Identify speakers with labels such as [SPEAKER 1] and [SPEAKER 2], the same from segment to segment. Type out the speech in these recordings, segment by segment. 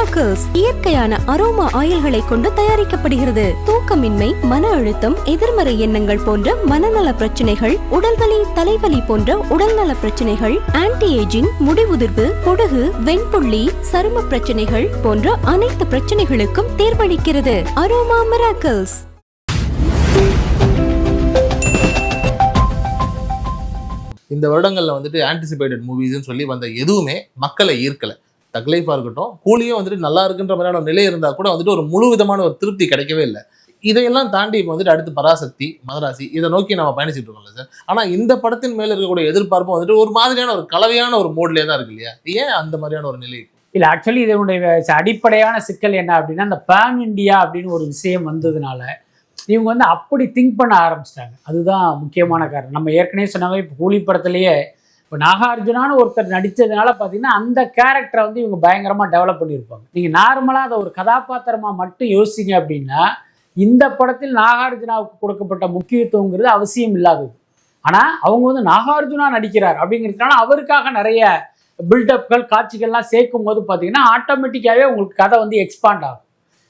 [SPEAKER 1] Miracles இயற்கையான aroma ஆயில்களை கொண்டு தயாரிக்கப்படுகிறது. தூக்கமின்மை, மன அழுத்தம், எதிர்மறை எண்ணங்கள் போன்ற மனநல பிரச்சனைகள், உடல்வலி, தலைவலி போன்ற உடல்நல பிரச்சனைகள், ஆன்டி ஏஜிங், முடிவுதிர்வு, பொடுகு, வெண்புள்ளி, சரும பிரச்சனைகள் போன்ற அனைத்து பிரச்சனைகளுக்கும் தீர்வளிக்கிறது. Aroma miracles.
[SPEAKER 2] இந்த வருடங்கள்ல ஆன்டிசிபேட்டட் மூவிஸ்ன்னு சொல்லி வந்த எதுவுமே மக்களை ஈர்க்கல. தக் லைஃபா இருக்கட்டும், கூலியும் நல்லா இருக்குன்ற மாதிரியான நிலை இருந்தா கூட ஒரு முழு விதமான ஒரு திருப்தி கிடைக்கவே இல்லை. இதையெல்லாம் தாண்டி இப்போ அடுத்து பராசக்தி, மதராசி இதை நோக்கி நம்ம பயணிச்சுட்டு இருக்கோம்ல சார். ஆனா இந்த படத்தின் மேல இருக்கக்கூடிய எதிர்பார்ப்பும் ஒரு மாதிரியான ஒரு கலவையான ஒரு மோட்லேயே தான் இருக்கு இல்லையா? ஏன் அந்த மாதிரியான ஒரு நிலை?
[SPEAKER 3] இல்லை, ஆக்சுவலி இதனுடைய அடிப்படையான சிக்கல் என்ன அப்படின்னா, இந்த பேன் இண்டியா அப்படின்னு ஒரு விஷயம் வந்ததுனால இவங்க அப்படி திங்க் பண்ண ஆரம்பிச்சிட்டாங்க. அதுதான் முக்கியமான காரணம். நம்ம ஏற்கனவே சொன்னாவே இப்போ கூலி படத்துலேயே இப்போ நாகார்ஜுனான்னு ஒருத்தர் நடித்ததுனால பார்த்தீங்கன்னா அந்த கேரக்டரை இவங்க பயங்கரமாக டெவலப் பண்ணியிருப்பாங்க. நீங்கள் நார்மலாக அதை ஒரு கதாபாத்திரமாக மட்டும் யோசிங்க அப்படின்னா இந்த படத்தில் நாகார்ஜுனாவுக்கு கொடுக்கப்பட்ட முக்கியத்துவங்கிறது அவசியம் இல்லாதது. ஆனால் அவங்க நாகார்ஜுனா நடிக்கிறார் அப்படிங்கிறதுனால அவருக்காக நிறைய பில்டப்கள், காட்சிகள்லாம் சேர்க்கும் போது பார்த்தீங்கன்னா ஆட்டோமேட்டிக்காகவே உங்களுக்கு கதை எக்ஸ்பாண்ட் ஆகும்.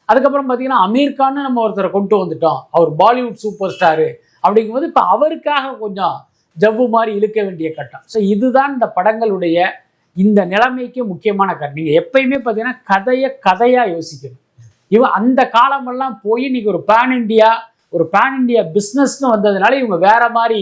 [SPEAKER 3] அதுக்கப்புறம் பார்த்தீங்கன்னா அமீர் கான்னு நம்ம ஒருத்தரை கொண்டு வந்துட்டோம், அவர் பாலிவுட் சூப்பர் ஸ்டாரு அப்படிங்கும்போது இப்போ அவருக்காக கொஞ்சம் ஜவ்வு மாதிரி இழுக்க வேண்டிய கட்டம். ஸோ இதுதான் இந்த படங்களுடைய இந்த நிலைமைக்கு முக்கியமான காரணம். நீங்கள் எப்பயுமே பார்த்தீங்கன்னா கதையாக யோசிக்கணும். அந்த காலமெல்லாம் போய் இன்னைக்கு ஒரு பேன் இண்டியா பிஸ்னஸ்னு வந்ததுனால இவங்க வேற மாதிரி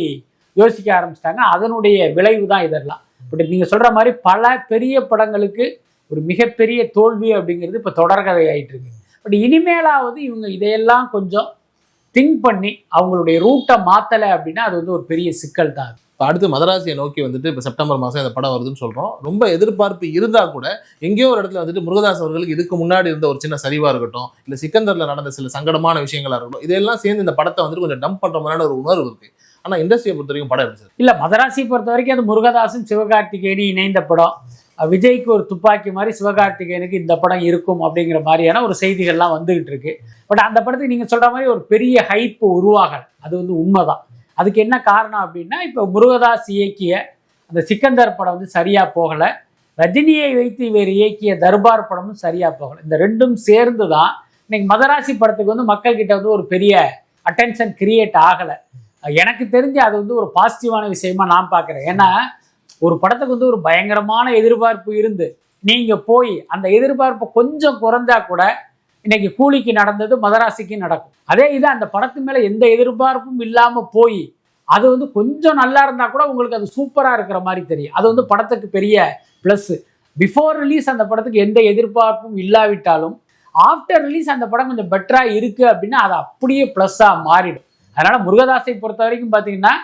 [SPEAKER 3] யோசிக்க ஆரம்பிச்சிட்டாங்க. அதனுடைய விளைவு தான் இதெல்லாம். பட் நீங்கள் சொல்கிற மாதிரி பல பெரிய படங்களுக்கு ஒரு மிகப்பெரிய தோல்வி அப்படிங்கிறது இப்போ தொடர்கதை ஆகிட்டு இருக்கு. பட் இனிமேலாவது இவங்க இதையெல்லாம் கொஞ்சம் திங்க் பண்ணி அவங்களுடைய ரூட்டை மாற்றலை அப்படின்னா அது ஒரு பெரிய சிக்கல் தான்.
[SPEAKER 2] இப்போ அடுத்து மதராசியை நோக்கி இப்போ செப்டம்பர் மாதம் இந்த படம் வருதுன்னு சொல்கிறோம். ரொம்ப எதிர்பார்ப்பு இருந்தால் கூட எங்கேயோ ஒரு இடத்துல முருகதாஸ் அவர்களுக்கு இதுக்கு முன்னாடி இருந்த ஒரு சின்ன சரிவாக இருக்கட்டும், இல்லை சிக்கந்தரில் நடந்த சில சங்கடமான விஷயங்களாக இருக்கட்டும், இதெல்லாம் சேர்ந்து இந்த படத்தை கொஞ்சம் டம்ப் பண்ணுற மாதிரியான ஒரு உணர்வு இருக்குது. ஆனால் இண்டஸ்ட்ரியை பொறுத்த வரைக்கும் படம் எப்படி சார்?
[SPEAKER 3] இல்லை, மதராசியை பொறுத்த வரைக்கும் அது முருகதாசும் சிவகார்த்திகேயனும் இணைந்த படம். விஜய்க்கு ஒரு துப்பாக்கி மாதிரி சிவகார்த்திகேயனுக்கு இந்த படம் இருக்கும் அப்படிங்கிற மாதிரியான ஒரு செய்திகள்லாம் வந்துகிட்டு இருக்கு. பட் அந்த படத்துக்கு நீங்கள் சொல்கிற மாதிரி ஒரு பெரிய ஹைப்பு உருவாகலை. அது உண்மைதான். அதுக்கு என்ன காரணம் அப்படின்னா, இப்போ முருகதாஸ் இயக்கிய அந்த சிக்கந்தர் படம் சரியாக போகலை. ரஜினியை வைத்து இவர் இயக்கிய தர்பார் படமும் சரியாக போகலை. இந்த ரெண்டும் சேர்ந்து தான் இன்னைக்கு மதராசி படத்துக்கு மக்கள்கிட்ட ஒரு பெரிய அட்டென்ஷன் கிரியேட் ஆகலை. எனக்கு தெரிஞ்சு அது ஒரு பாசிட்டிவான விஷயமா நான் பார்க்குறேன். ஏன்னா ஒரு படத்துக்கு ஒரு பயங்கரமான எதிர்பார்ப்பு இருந்து நீங்கள் போய் அந்த எதிர்பார்ப்பு கொஞ்சம் குறைஞ்சா கூட இன்னைக்கு கூலிக்கு நடந்தது மதராசிக்கு நடக்கும். அதே இது அந்த படத்து மேலே எந்த எதிர்பார்ப்பும் இல்லாமல் போய் அது கொஞ்சம் நல்லா இருந்தால் கூட உங்களுக்கு அது சூப்பராக இருக்கிற மாதிரி தெரியும். அது படத்துக்கு பெரிய ப்ளஸ்ஸு. பிஃபோர் ரிலீஸ் அந்த படத்துக்கு எந்த எதிர்பார்ப்பும் இல்லாவிட்டாலும் ஆஃப்டர் ரிலீஸ் அந்த படம் கொஞ்சம் பெட்டராக இருக்குது அப்படின்னா அது அப்படியே ப்ளஸ்ஸாக மாறிடும். அதனால் முருகதாஸை பொறுத்த வரைக்கும் பார்த்தீங்கன்னா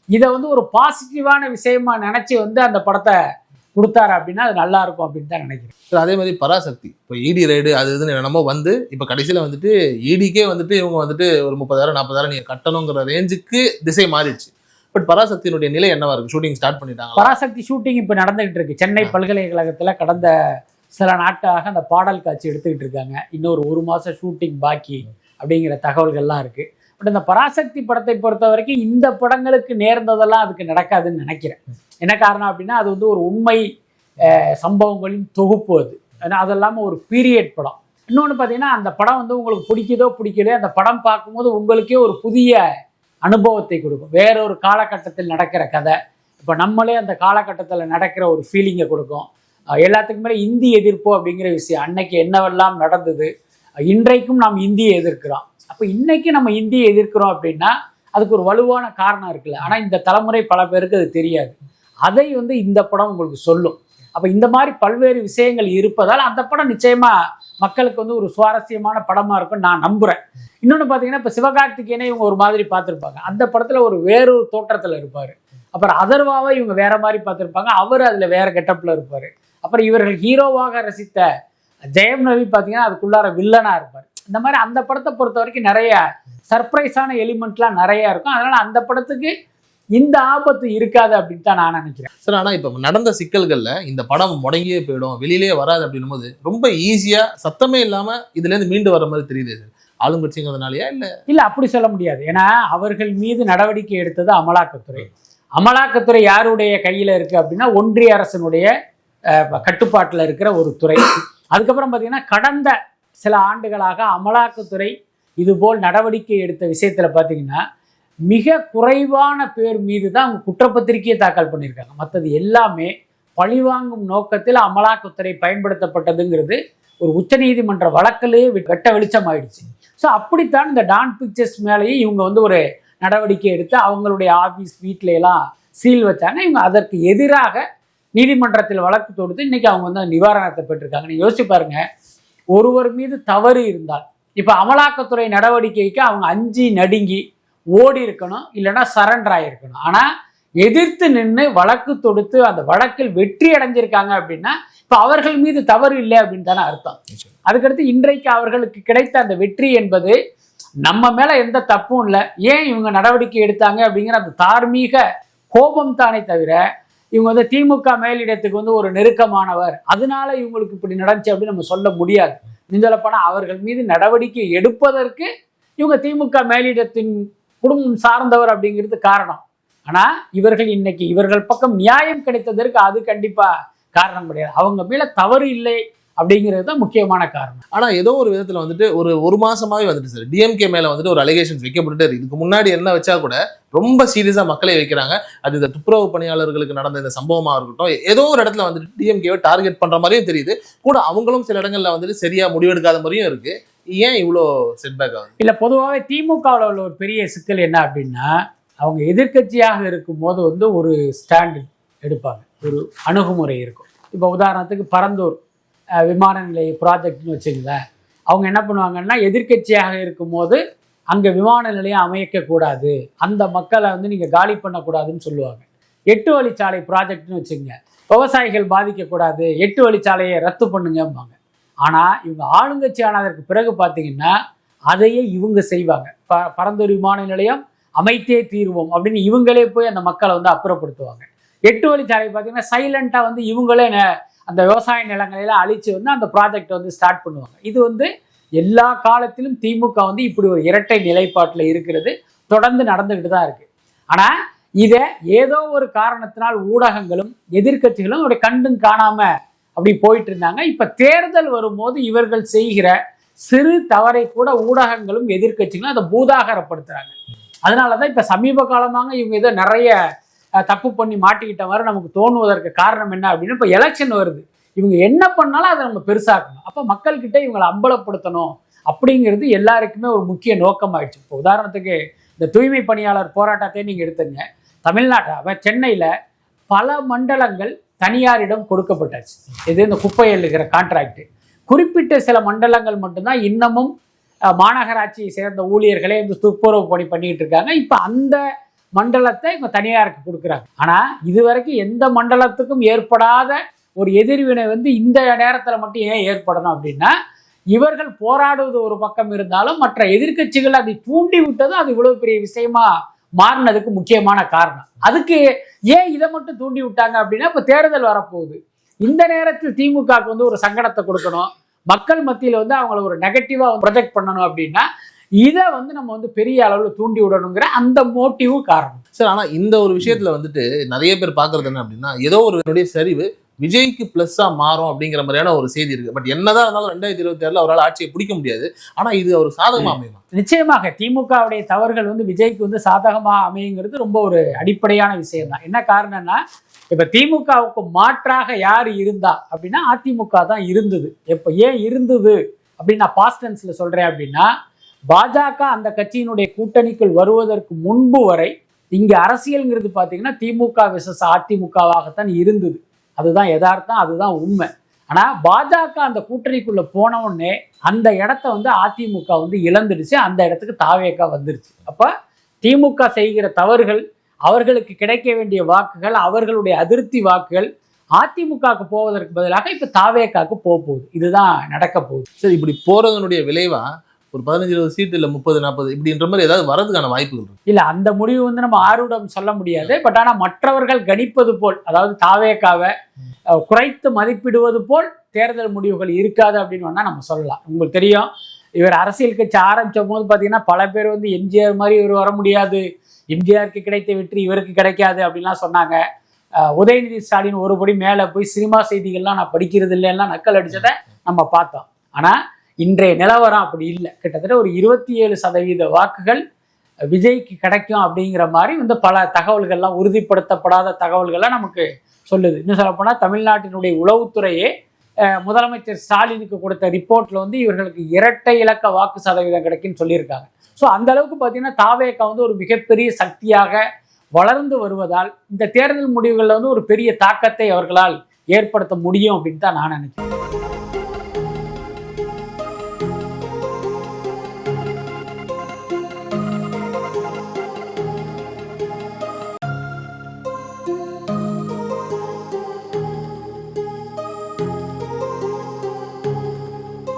[SPEAKER 3] இதை ஒரு பாசிட்டிவான விஷயமா நினச்சி அந்த படத்தை கொடுத்தாரு அப்படின்னா அது நல்லா இருக்கும் அப்படின்னு தான் நினைக்கிறேன்.
[SPEAKER 2] சார் அதே மாதிரி பராசக்தி இப்போ இடி ரைடு அது இதுன்னு என்னமோ இப்போ கடைசியில் இடிக்கே இவங்க ஒரு 30,000 40,000 நீங்கள் கட்டணுங்கிற ரேஞ்சுக்கு திசை மாறிடுச்சு. பட் பராசக்தியினுடைய நிலை என்னவா இருக்கு? ஷூட்டிங் ஸ்டார்ட் பண்ணிட்டாங்க.
[SPEAKER 3] பராசக்தி ஷூட்டிங் இப்போ நடந்துகிட்டு இருக்கு. சென்னை பல்கலைக்கழகத்தில் கடந்த சில நாட்களாக அந்த பாடல் காட்சி எடுத்துக்கிட்டு இருக்காங்க. இன்னொரு 1 மாதம் ஷூட்டிங் பாக்கி அப்படிங்கிற தகவல்கள்லாம் இருக்குது. பட் இந்த பராசக்தி படத்தை பொறுத்த வரைக்கும் இந்த படங்களுக்கு நேர்ந்ததெல்லாம் அதுக்கு நடக்காதுன்னு நினைக்கிறேன். என்ன காரணம் அப்படின்னா அது ஒரு உண்மை சம்பவங்களின் தொகுப்பு. அது இல்லாமல் ஒரு பீரியட் படம். இன்னொன்று பார்த்தீங்கன்னா அந்த படம் உங்களுக்கு பிடிக்குதோ பிடிக்கலையோ அந்த படம் பார்க்கும்போது உங்களுக்கே ஒரு புதிய அனுபவத்தை கொடுக்கும். வேறொரு காலகட்டத்தில் நடக்கிற கதை. இப்போ நம்மளே அந்த காலகட்டத்தில் நடக்கிற ஒரு ஃபீலிங்கை கொடுக்கும். எல்லாத்துக்கும் மேலே இந்தி எதிர்ப்பு அப்படிங்கிற விஷயம். அன்னைக்கு என்னவெல்லாம் நடந்தது, இன்றைக்கும் நாம் இந்தியை எதிர்க்கிறோம். அப்போ இன்னைக்கு நம்ம இந்தியை எதிர்க்கிறோம் அப்படின்னா அதுக்கு ஒரு வலுவான காரணம் இருக்குல்ல. ஆனால் இந்த தலைமுறை பல பேருக்கு அது தெரியாது. அதை இந்த படம் உங்களுக்கு சொல்லும். அப்போ இந்த மாதிரி பல்வேறு விஷயங்கள் இருப்பதால் அந்த படம் நிச்சயமாக மக்களுக்கு ஒரு சுவாரஸ்யமான படமாக இருக்கும்னு நான் நம்புகிறேன். இன்னொன்று பார்த்தீங்கன்னா இப்போ சிவகார்த்திகேயனை இவங்க ஒரு மாதிரி பார்த்துருப்பாங்க. அந்த படத்தில் ஒரு வேறொரு தோற்றத்தில் இருப்பார். அப்புறம் அதர்வாவை இவங்க வேற மாதிரி பார்த்துருப்பாங்க. அவர் அதில் வேற கெட்டப்பில் இருப்பார். அப்புறம் இவர்கள் ஹீரோவாக ரசித்த ஜெயம் ரவி பார்த்தீங்கன்னா அதுக்குள்ளார வில்லனாக இருப்பார். இந்த மாதிரி அந்த படத்தை பொறுத்த வரைக்கும் நிறைய சர்ப்ரைஸான எலிமெண்ட்லாம் நிறைய இருக்கும். அதனால அந்த படத்துக்கு இந்த ஆபத்து இருக்காது அப்படின்னு தான் நான் நினைக்கிறேன்.
[SPEAKER 2] சார் ஆனால் இப்போ நடந்த சிக்கல்களில் இந்த படம் முடங்கியே போயிடும், வெளியிலேயே வராது அப்படின்னும் போது ரொம்ப ஈஸியாக சத்தமே இல்லாமல் இதுலேருந்து மீண்டு வர மாதிரி தெரியுது. ஆளுங்கட்சிங்கிறதுனாலயா?
[SPEAKER 3] இல்லை அப்படி சொல்ல முடியாது. ஏன்னா அவர்கள் மீது நடவடிக்கை எடுத்தது அமலாக்கத்துறை. அமலாக்கத்துறை யாருடைய கையில் இருக்குது அப்படின்னா ஒன்றிய அரசனுடைய கட்டுப்பாட்டில் இருக்கிற ஒரு துறை. அதுக்கப்புறம் பார்த்தீங்கன்னா கடந்த சில ஆண்டுகளாக அமலாக்கத்துறை இதுபோல் நடவடிக்கை எடுத்த விஷயத்தில் பார்த்தீங்கன்னா மிக குறைவான பேர் மீது தான் அவங்க குற்றப்பத்திரிகையை தாக்கல் பண்ணியிருக்காங்க. மற்றது எல்லாமே பழிவாங்கும் நோக்கத்தில் அமலாக்கத்துறை பயன்படுத்தப்பட்டதுங்கிறது ஒரு உச்சநீதிமன்ற வழக்கிலேயே வெட்ட வெளிச்சம் ஆயிடுச்சு. ஸோ அப்படித்தான் இந்த டான் பிக்சர்ஸ் மேலேயே இவங்க வந்து ஒரு நடவடிக்கை எடுத்து அவங்களுடைய ஆஃபீஸ் வீட்டில எல்லாம் சீல் வச்சாங்க. இவங்க அதற்கு எதிராக நீதிமன்றத்தில் வழக்கு தொடுத்து இன்னைக்கு அவங்க வந்து நிவாரணத்தை பெற்றிருக்காங்க. நீங்க யோசிச்சு பாருங்க, ஒருவர் மீது தவறு இருந்தால் இப்ப அமலாக்கத்துறை நடவடிக்கைக்கு அவங்க அஞ்சி நடுங்கி ஓடி இருக்கணும், இல்லைன்னா சரண்டர் ஆகிருக்கணும். ஆனா எதிர்த்து நின்று வழக்கு தொடுத்து அந்த வழக்கில் வெற்றி அடைஞ்சிருக்காங்க அப்படின்னா இப்ப அவர்கள் மீது தவறு இல்லை அப்படின்னு தானே அர்த்தம். அதுக்கடுத்து இன்றைக்கு அவர்களுக்கு கிடைத்த அந்த வெற்றி என்பது நம்ம மேல எந்த தப்பும் இல்லை, ஏன் இவங்க நடவடிக்கை எடுத்தாங்க அப்படிங்கிற அந்த தார்மீக கோபம் தானே தவிர இவங்க வந்து திமுக மேலிடத்துக்கு வந்து ஒரு நெருக்கமானவர், அதனால இவங்களுக்கு இப்படி நடந்துச்சு அப்படின்னு நம்ம சொல்ல முடியாது. சொல்லப்போனா அவர்கள் மீது நடவடிக்கை எடுப்பதற்கு இவங்க திமுக மேலிடத்தின் குடும்பம் சார்ந்தவர் அப்படிங்கிறது காரணம். ஆனா இவர்கள் இன்னைக்கு இவர்கள் பக்கம் நியாயம் கிடைத்ததற்கு அது கண்டிப்பா காரணம் கிடையாது. அவங்க மேல தவறு இல்லை அப்படிங்கிறது தான் முக்கியமான காரணம்.
[SPEAKER 2] ஆனா ஏதோ ஒரு விதத்துல வந்துட்டு ஒரு மாசமாவே வந்துட்டு சார் டிஎம்கே மேல வந்துட்டு ஒரு அலிகேஷன்ஸ் வைக்கப்பட்டு இருக்கு. இதுக்கு முன்னாடி என்ன வச்சா கூட ரொம்ப சீரியஸா மக்களை வைக்கிறாங்க. அது இந்த துப்புரவு பணியாளர்களுக்கு நடந்த இந்த சம்பவமா இருக்கட்டும், ஏதோ ஒரு இடத்துல வந்துட்டு டிஎம்கேவை டார்கெட் பண்ற மாதிரியும் தெரியுது. கூட அவங்களும் சில இடங்கள்ல வந்துட்டு சரியா முடிவெடுக்காத மாதிரியும் இருக்கு. ஏன் இவ்வளோ செட்பேக் ஆகுது?
[SPEAKER 3] இல்ல பொதுவாகவே திமுகவில் உள்ள ஒரு பெரிய சிக்கல் என்ன அப்படின்னா, அவங்க எதிர்கட்சியாக இருக்கும்போது வந்து ஒரு ஸ்டாண்டு எடுப்பாங்க, ஒரு அணுகுமுறை இருக்கும். இப்போ உதாரணத்துக்கு பரந்தூர் விமான நிலைய ப்ராஜெக்ட்னு வச்சுங்களேன், அவங்க என்ன பண்ணுவாங்கன்னா எதிர்கட்சியாக இருக்கும்போது அங்கே விமான நிலையம் அமைக்கக்கூடாது, அந்த மக்களை வந்து நீங்கள் காலி பண்ணக்கூடாதுன்னு சொல்லுவாங்க. 8 வழிச்சாலை ப்ராஜெக்ட்னு வச்சுங்க, விவசாயிகள் பாதிக்கக்கூடாது, 8 வழிச்சாலையை ரத்து பண்ணுங்கம்பாங்க. ஆனால் இவங்க ஆளுங்கட்சி ஆனதற்கு பிறகு பார்த்தீங்கன்னா அதையே இவங்க செய்வாங்க. பரந்தூர் விமான நிலையம் அமைத்தே தீர்வோம் அப்படின்னு இவங்களே போய் அந்த மக்களை வந்து அப்புறப்படுத்துவாங்க. 8 வழிச்சாலை பார்த்தீங்கன்னா சைலண்டாக வந்து இவங்களே அந்த விவசாய நிலங்களெல்லாம் அழிச்சு வந்து அந்த ப்ராஜெக்டை வந்து ஸ்டார்ட் பண்ணுவாங்க. இது வந்து எல்லா காலத்திலும் திமுக வந்து இப்படி ஒரு இரட்டை நிலைப்பாட்டில் இருக்கிறது தொடர்ந்து நடந்துக்கிட்டு தான் இருக்கு. ஆனால் இதை ஏதோ ஒரு காரணத்தினால் ஊடகங்களும் எதிர்கட்சிகளும் அவருடைய கண்டும் காணாம அப்படி போயிட்டு இருந்தாங்க. இப்ப தேர்தல் வரும்போது இவர்கள் செய்கிற சிறு தவறை கூட ஊடகங்களும் எதிர்கட்சிகளும் அதை பூதாகரப்படுத்துறாங்க. அதனாலதான் இப்ப சமீப காலமாக இவங்க ஏதோ நிறைய தப்பு பண்ணி மாட்டிக்கிட்ட மாதிரி நமக்கு தோணுவதற்கு காரணம் என்ன அப்படின்னா, இப்ப எலெக்ஷன் வருது, இவங்க என்ன பண்ணாலும் அதை நம்ம பெருசாக்கணும், அப்ப மக்கள்கிட்ட இவங்களை அம்பலப்படுத்தணும் அப்படிங்கிறது எல்லாருக்குமே ஒரு முக்கிய நோக்கமாயிடுச்சு. இப்போ உதாரணத்துக்கு இந்த தூய்மை பணியாளர் போராட்டத்தை நீங்க எடுத்துங்க. தமிழ்நாட்டில் சென்னையில பல மண்டலங்கள் தனியாரிடம் கொடுக்கப்பட்டாச்சு. இது இந்த குப்பை அள்ளுகிற கான்ட்ராக்ட். குறிப்பிட்ட சில மண்டலங்கள் மட்டும்தான் இன்னமும் மாநகராட்சியை சேர்ந்த ஊழியர்களே இந்த துப்புரவு பணி பண்ணிட்டு இருக்காங்க. இப்ப அந்த மண்டலத்தை இவங்க தனியாருக்கு கொடுக்குறாங்க. ஆனா இதுவரைக்கும் எந்த மண்டலத்துக்கும் ஏற்படாத ஒரு எதிர்வினை வந்து இந்த நேரத்துல மட்டும் ஏன் ஏற்படணும் அப்படின்னா, இவர்கள் போராடுவது ஒரு பக்கம் இருந்தாலும் மற்ற எதிர்கட்சிகள் அதை தூண்டி விட்டதும் அது இவ்வளவு பெரிய விஷயமா மாறினதுக்கு முக்கியமான காரணம். அதுக்கு ஏன் இதை மட்டும் தூண்டி விட்டாங்க அப்படின்னா, இப்ப தேர்தல் வரப்போகுது, இந்த நேரத்தில் திமுகவுக்கு வந்து ஒரு சங்கடத்தை கொடுக்கணும், மக்கள் மத்தியில் வந்து அவங்கள ஒரு நெகட்டிவா ப்ரொஜெக்ட் பண்ணணும் அப்படின்னா இதை வந்து நம்ம வந்து பெரிய அளவில் தூண்டி விடணுங்கிற அந்த மோட்டிவ் காரணம்
[SPEAKER 2] சார். ஆனா இந்த ஒரு விஷயத்துல வந்துட்டு நிறைய பேர் பாக்குறது என்ன அப்படின்னா, ஏதோ ஒரு சரிவு விஜய்க்கு பிளஸ்ஸா மாறும் அப்படிங்கிற மாதிரியான ஒரு செய்தி இருக்கு. பட் என்னதான் இருந்தாலும் 2026 அவரால் ஆட்சியை பிடிக்க முடியாது. ஆனா இது ஒரு சாதகமா அமையுமா?
[SPEAKER 3] நிச்சயமாக திமுகவுடைய தவறுகள் வந்து விஜய்க்கு வந்து சாதகமா அமையுங்கிறது ரொம்ப ஒரு அடிப்படையான விஷயம் தான். என்ன காரணம்னா, இப்ப திமுகவுக்கு மாற்றாக யார் இருந்தா அப்படின்னா அதிமுக தான் இருந்தது. எப்ப ஏன் இருந்தது அப்படின்னு நான் பாஸ்ட் டென்ஸ்ல சொல்றேன் அப்படின்னா, பாஜக அந்த கட்சியினுடைய கூட்டணிக்குள் வருவதற்கு முன்பு வரை இங்க அரசியல்ங்கிறது பாத்தீங்கன்னா திமுக விசஸ் அதிமுகவாகத்தான் இருந்தது. அதுதான் யதார்த்தம், அதுதான் உண்மை. ஆனா பாஜக அந்த கூட்டணிக்குள்ள போன உடனே அந்த இடத்த வந்து அதிமுக வந்து இழந்துடுச்சு, அந்த இடத்துக்கு தாவேகா வந்துருச்சு. அப்ப திமுக செய்கிற தவறுகள், அவர்களுக்கு கிடைக்க வேண்டிய வாக்குகள், அவர்களுடைய அதிருப்தி வாக்குகள் அதிமுகவுக்கு போவதற்கு பதிலாக இப்ப தாவேகாவுக்கு போகுது. இதுதான் நடக்க போகுது.
[SPEAKER 2] சரி, இப்படி போறதனுடைய விளைவா ஒரு 15-20 சீட் இல்ல 30-40 இப்படின்ற மாதிரி ஏதாவது வரதுக்கான வாய்ப்புகள் இருக்கு?
[SPEAKER 3] இல்ல, அந்த முடிவு வந்து நம்ம ஆர்வம் சொல்ல முடியாது. பட் ஆனா மற்றவர்கள் கணிப்பது போல், அதாவது தாவேகாவை குறைத்து மதிப்பிடுவது போல் தேர்தல் முடிவுகள் இருக்காது அப்படின்னு வேணா நம்ம சொல்லலாம். உங்களுக்கு தெரியும், இவர் அரசியல் கட்சி ஆரம்பிச்ச போது பாத்தீங்கன்னா பல பேர் வந்து எம்ஜிஆர் மாதிரி இவர் வர முடியாது, எம்ஜிஆருக்கு கிடைத்த வெற்றி இவருக்கு கிடைக்காது அப்படின்லாம் சொன்னாங்க. உதயநிதி ஸ்டாலின் ஒருபடி மேல போய் சினிமா செய்திகள்லாம் நான் படிக்கிறது இல்லைன்னா நக்கல் அடிச்சதை நம்ம பார்த்தோம். ஆனால் இன்றைய நிலவரம் அப்படி இல்லை. கிட்டத்தட்ட ஒரு 27% வாக்குகள் விஜய்க்கு கிடைக்கும் அப்படிங்கிற மாதிரி வந்து பல தகவல்கள்லாம், உறுதிப்படுத்தப்படாத தகவல்கள்லாம் நமக்கு சொல்லுது. இன்னும் சொல்லப்போனால் தமிழ்நாட்டினுடைய உளவுத்துறையே முதலமைச்சர் ஸ்டாலினுக்கு கொடுத்த ரிப்போர்ட்ல வந்து இவர்களுக்கு இரட்டை இலக்க வாக்கு சதவீதம் கிடைக்குன்னு சொல்லியிருக்காங்க. ஸோ அந்த அளவுக்கு பார்த்தீங்கன்னா தாவேகா வந்து ஒரு மிகப்பெரிய சக்தியாக வளர்ந்து வருவதால் இந்த தேர்தல் முடிவுகளில் வந்து ஒரு பெரிய தாக்கத்தை அவர்களால் ஏற்படுத்த முடியும் அப்படின்னு தான் நான் நினைக்கிறேன்.